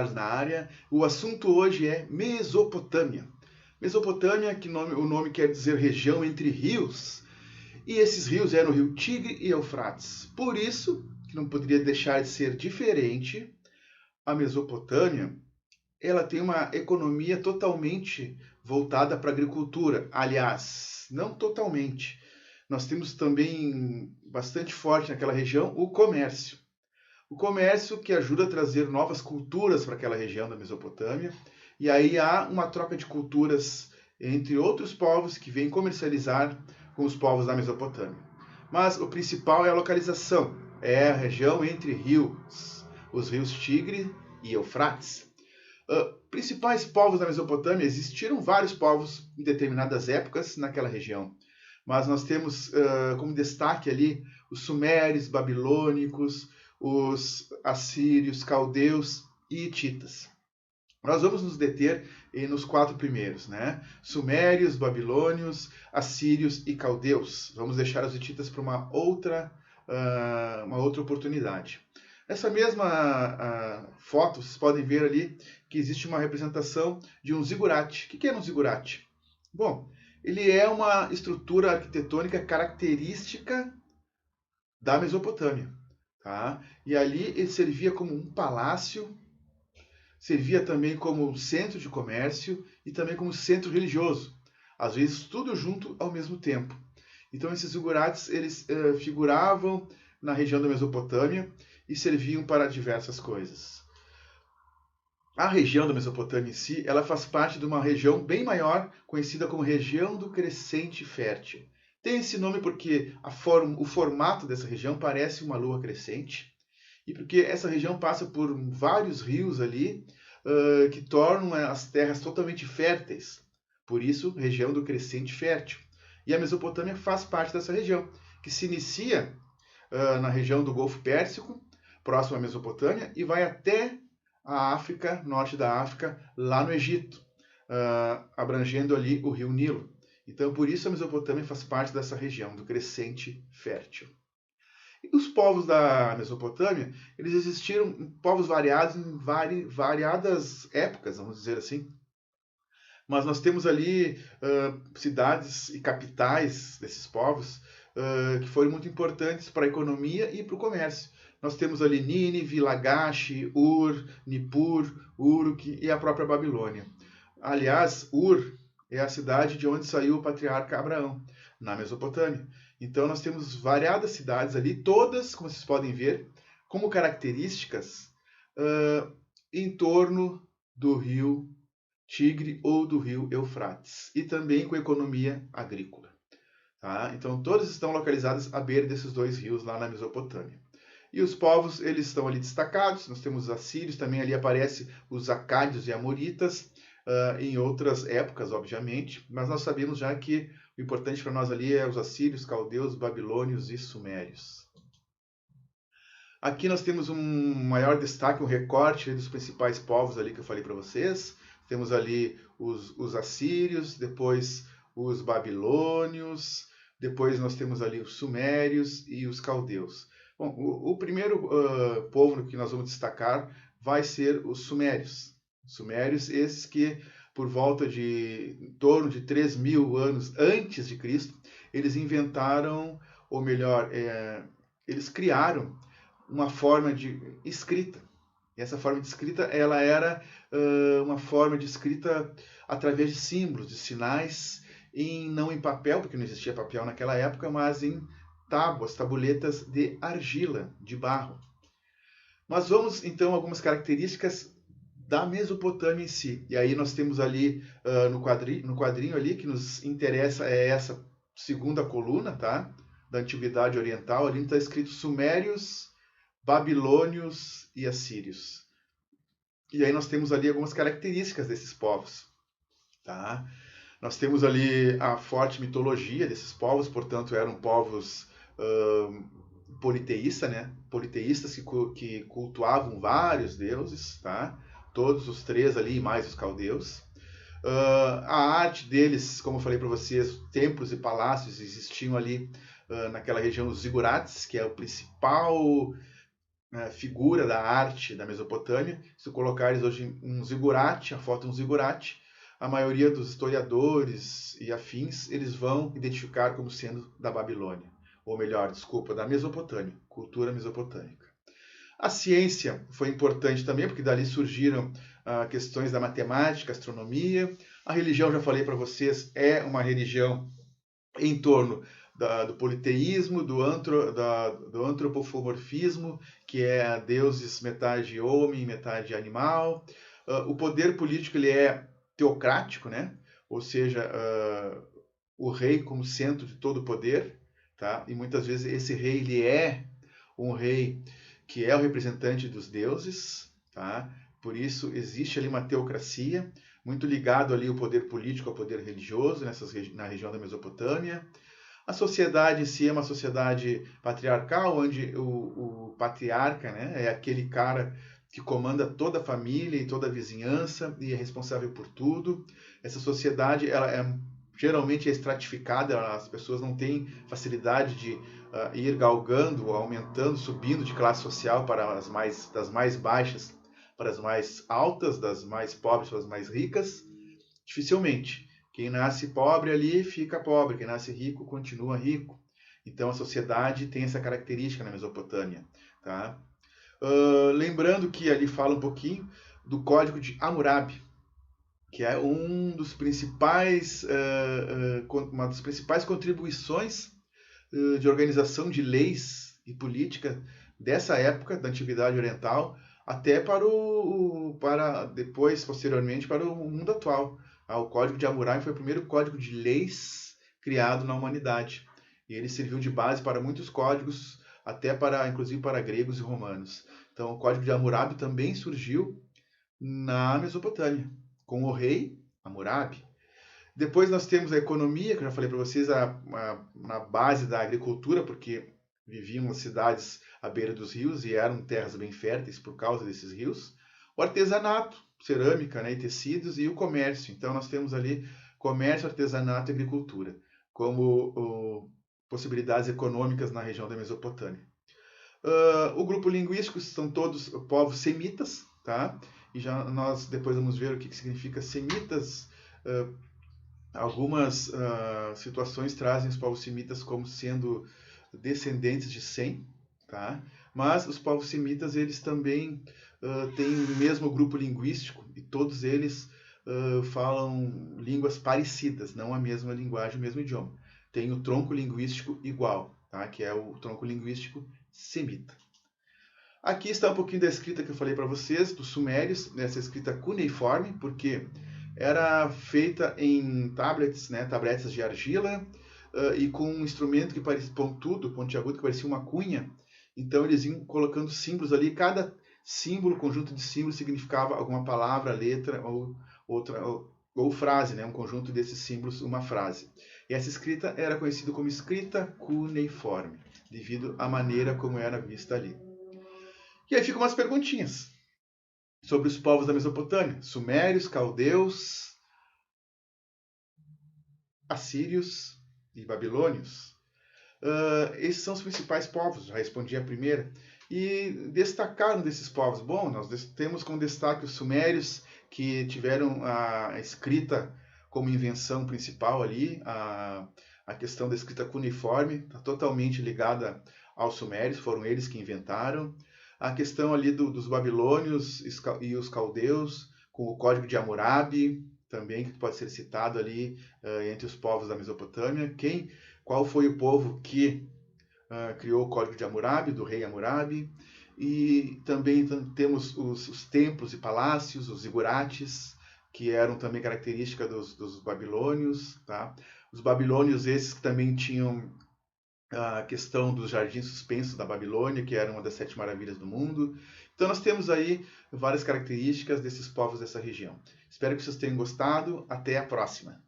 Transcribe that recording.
Charles na área. O assunto hoje é Mesopotâmia. Mesopotâmia, o nome quer dizer região entre rios. E esses rios eram o rio Tigre e Eufrates. Por isso, que não poderia deixar de ser diferente, a Mesopotâmia, ela tem uma economia totalmente voltada para a agricultura. Aliás, não totalmente. Nós temos também bastante forte naquela região o comércio. O comércio que ajuda a trazer novas culturas para aquela região da Mesopotâmia. E aí há uma troca de culturas entre outros povos que vêm comercializar com os povos da Mesopotâmia. Mas o principal é a localização. É a região entre rios, os rios Tigre e Eufrates. Principais povos da Mesopotâmia, existiram vários povos em determinadas épocas naquela região. Mas nós temos como destaque ali os sumérios, babilônicos, os assírios, caldeus e hititas. Nós vamos nos deter nos 4 primeiros, né? Sumérios, babilônios, assírios e caldeus. Vamos deixar os hititas para uma outra oportunidade. Nessa mesma foto, vocês podem ver ali que existe uma representação de um zigurate. O que é um zigurate? Bom, ele é uma estrutura arquitetônica característica da Mesopotâmia. Tá? E ali ele servia como um palácio, servia também como centro de comércio e também como centro religioso. Às vezes tudo junto ao mesmo tempo. Então esses zigurates eles figuravam na região da Mesopotâmia e serviam para diversas coisas. A região da Mesopotâmia em si, ela faz parte de uma região bem maior, conhecida como região do crescente fértil. Tem esse nome porque o formato dessa região parece uma lua crescente e porque essa região passa por vários rios ali que tornam as terras totalmente férteis. Por isso, região do crescente fértil. E a Mesopotâmia faz parte dessa região, que se inicia na região do Golfo Pérsico, próximo à Mesopotâmia, e vai até a África, norte da África, lá no Egito, abrangendo ali o rio Nilo. Então, por isso a Mesopotâmia faz parte dessa região do crescente fértil. E os povos da Mesopotâmia, eles existiram povos variados em variadas épocas, vamos dizer assim. Mas nós temos ali cidades e capitais desses povos que foram muito importantes para a economia e para o comércio. Nós temos ali Nínive, Lagash, Ur, Nippur, Uruk e a própria Babilônia. Aliás, Ur é a cidade de onde saiu o patriarca Abraão, na Mesopotâmia. Então nós temos variadas cidades ali, todas, como vocês podem ver, como características em torno do rio Tigre ou do rio Eufrates, e também com economia agrícola. Tá? Então todas estão localizadas à beira desses 2 rios lá na Mesopotâmia. E os povos, eles estão ali destacados, nós temos os assírios, também ali aparecem os acádios e amoritas, em outras épocas, obviamente, mas nós sabemos já que o importante para nós ali é os assírios, caldeus, babilônios e sumérios. Aqui nós temos um maior destaque, um recorte dos principais povos ali que eu falei para vocês. Temos ali os assírios, depois os babilônios, depois nós temos ali os sumérios e os caldeus. Bom, o primeiro povo que nós vamos destacar vai ser os sumérios. Sumérios, esses que por volta de em torno de 3.000 anos antes de Cristo, eles inventaram, ou melhor, eles criaram uma forma de escrita. E essa forma de escrita, ela era uma forma de escrita através de símbolos, de sinais, não em papel, porque não existia papel naquela época, mas em tábuas, tabuletas de argila, de barro. Mas vamos então a algumas características da Mesopotâmia em si. E aí nós temos ali no quadrinho ali que nos interessa é essa segunda coluna, tá? Da Antiguidade Oriental. Ali está escrito Sumérios, Babilônios e Assírios. E aí nós temos ali algumas características desses povos, tá? Nós temos ali a forte mitologia desses povos, portanto eram povos politeístas, né? Politeístas que cultuavam vários deuses, tá? Todos os 3 ali, mais os caldeus. A arte deles, como eu falei para vocês, templos e palácios existiam ali naquela região dos zigurates, que é o principal figura da arte da Mesopotâmia. Se colocares hoje um zigurate, a foto de um zigurate, a maioria dos historiadores e afins, eles vão identificar como sendo da Babilônia. Ou melhor, desculpa, da Mesopotâmia, cultura mesopotâmica. A ciência foi importante também, porque dali surgiram questões da matemática, astronomia. A religião, já falei para vocês, é uma religião em torno do politeísmo, do antropomorfismo, que é deuses metade homem, metade animal. O poder político ele é teocrático, né? Ou seja, o rei como centro de todo o poder, tá? E muitas vezes esse rei ele é um rei que é o representante dos deuses, tá? Por isso existe ali uma teocracia, muito ligado ali o poder político ao poder religioso na região da Mesopotâmia. A sociedade em si é uma sociedade patriarcal, onde o patriarca, né, é aquele cara que comanda toda a família e toda a vizinhança e é responsável por tudo. Essa sociedade ela geralmente é estratificada, as pessoas não têm facilidade de ir galgando, aumentando, subindo de classe social para das mais baixas para as mais altas, das mais pobres para as mais ricas. Dificilmente. Quem nasce pobre ali fica pobre, quem nasce rico continua rico. Então a sociedade tem essa característica na Mesopotâmia. Tá? Lembrando que ali fala um pouquinho do Código de Hammurabi, que é uma das principais contribuições de organização de leis e política dessa época da Antiguidade Oriental, até para depois, posteriormente, para o mundo atual. O Código de Hammurabi foi o primeiro código de leis criado na humanidade. E ele serviu de base para muitos códigos, inclusive para gregos e romanos. Então, o Código de Hammurabi também surgiu na Mesopotâmia, com o rei Hammurabi. Depois nós temos a economia, que eu já falei para vocês, na base da agricultura, porque viviam as cidades à beira dos rios e eram terras bem férteis por causa desses rios. O artesanato, cerâmica, né, e tecidos, e o comércio. Então nós temos ali comércio, artesanato e agricultura como possibilidades econômicas na região da Mesopotâmia. O grupo linguístico são todos povos semitas, tá? E já nós depois vamos ver o que significa semitas. Algumas situações trazem os povos semitas como sendo descendentes de Sem, tá? Mas os povos semitas eles também têm o mesmo grupo linguístico e todos eles falam línguas parecidas, não a mesma linguagem, o mesmo idioma. Tem o tronco linguístico igual, tá? Que é o tronco linguístico semita. Aqui está um pouquinho da escrita que eu falei para vocês, dos sumérios, essa escrita cuneiforme, porque era feita em tablets, né, tabletes de argila, e com um instrumento que parecia pontiagudo, que parecia uma cunha. Então eles iam colocando símbolos ali, cada símbolo, conjunto de símbolos, significava alguma palavra, letra ou frase, né, um conjunto desses símbolos, uma frase. E essa escrita era conhecida como escrita cuneiforme, devido à maneira como era vista ali. E aí ficam umas perguntinhas sobre os povos da Mesopotâmia: sumérios, caldeus, assírios e babilônios. Esses são os principais povos, já respondi a primeira. E destacaram desses povos. Bom, nós temos como destaque os sumérios, que tiveram a escrita como invenção principal ali. A questão da escrita cuneiforme está totalmente ligada aos sumérios, foram eles que inventaram. A questão ali dos babilônios e os caldeus, com o Código de Hammurabi, também, que pode ser citado ali entre os povos da Mesopotâmia. Qual foi o povo que criou o Código de Hammurabi, do rei Hammurabi? E também temos os templos e palácios, os zigurates, que eram também característica dos babilônios. Tá? Os babilônios, esses que também tinham a questão dos jardins suspensos da Babilônia, que era uma das 7 maravilhas do mundo. Então nós temos aí várias características desses povos dessa região. Espero que vocês tenham gostado. Até a próxima!